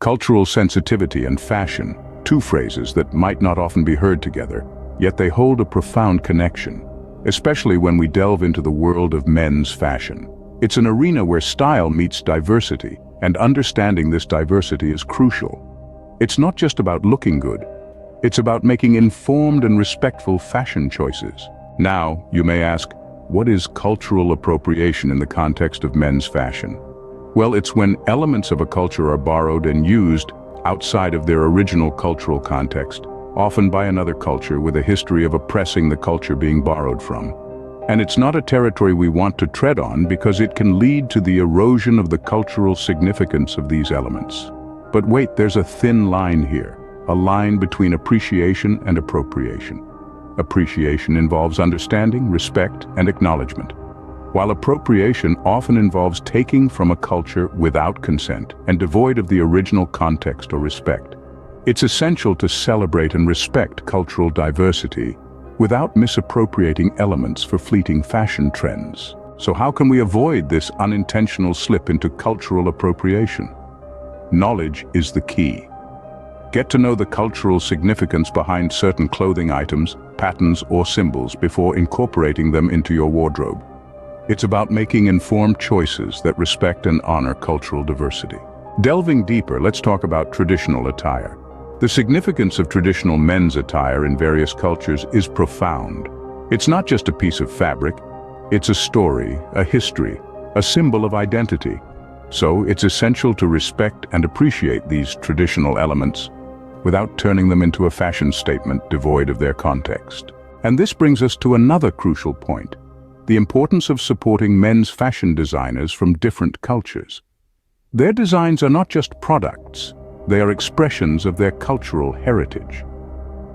Cultural sensitivity and fashion, two phrases that might not often be heard together, yet they hold a profound connection, especially when we delve into the world of men's fashion. It's an arena where style meets diversity, and understanding this diversity is crucial. It's not just about looking good, it's about making informed and respectful fashion choices. Now, you may ask, what is cultural appropriation in the context of men's fashion? Well, it's when elements of a culture are borrowed and used outside of their original cultural context, often by another culture with a history of oppressing the culture being borrowed from. And it's not a territory we want to tread on because it can lead to the erosion of the cultural significance of these elements. But wait, there's a thin line here, a line between appreciation and appropriation. Appreciation involves understanding, respect, and acknowledgement, while appropriation often involves taking from a culture without consent and devoid of the original context or respect. It's essential to celebrate and respect cultural diversity without misappropriating elements for fleeting fashion trends. So how can we avoid this unintentional slip into cultural appropriation? Knowledge is the key. Get to know the cultural significance behind certain clothing items, patterns, or symbols before incorporating them into your wardrobe. It's about making informed choices that respect and honor cultural diversity. Delving deeper, let's talk about traditional attire. The significance of traditional men's attire in various cultures is profound. It's not just a piece of fabric, it's a story, a history, a symbol of identity. So it's essential to respect and appreciate these traditional elements without turning them into a fashion statement devoid of their context. And this brings us to another crucial point, the importance of supporting men's fashion designers from different cultures. Their designs are not just products, they are expressions of their cultural heritage.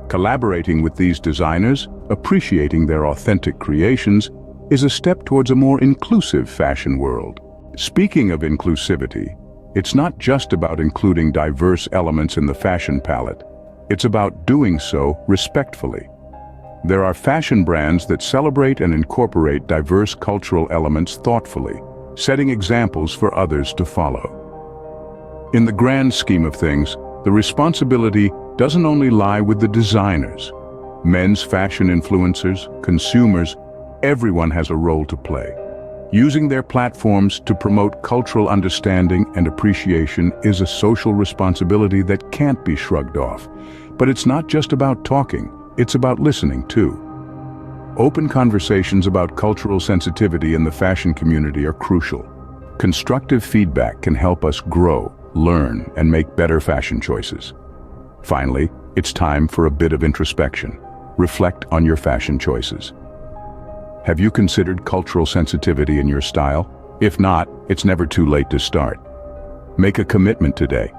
Collaborating with these designers, appreciating their authentic creations, is a step towards a more inclusive fashion world. Speaking of inclusivity, it's not just about including diverse elements in the fashion palette. It's about doing so respectfully. There are fashion brands that celebrate and incorporate diverse cultural elements thoughtfully, setting examples for others to follow. In the grand scheme of things, the responsibility doesn't only lie with the designers. Men's fashion influencers, consumers, everyone has a role to play. Using their platforms to promote cultural understanding and appreciation is a social responsibility that can't be shrugged off. But it's not just about talking, it's about listening too. Open conversations about cultural sensitivity in the fashion community are crucial. Constructive feedback can help us grow, learn, and make better fashion choices. Finally, it's time for a bit of introspection. Reflect on your fashion choices. Have you considered cultural sensitivity in your style? If not, it's never too late to start. Make a commitment today.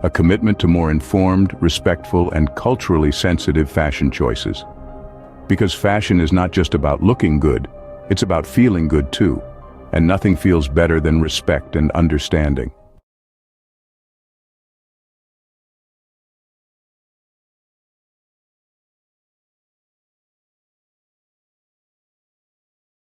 A commitment to more informed, respectful, and culturally sensitive fashion choices. Because fashion is not just about looking good, it's about feeling good too. And nothing feels better than respect and understanding.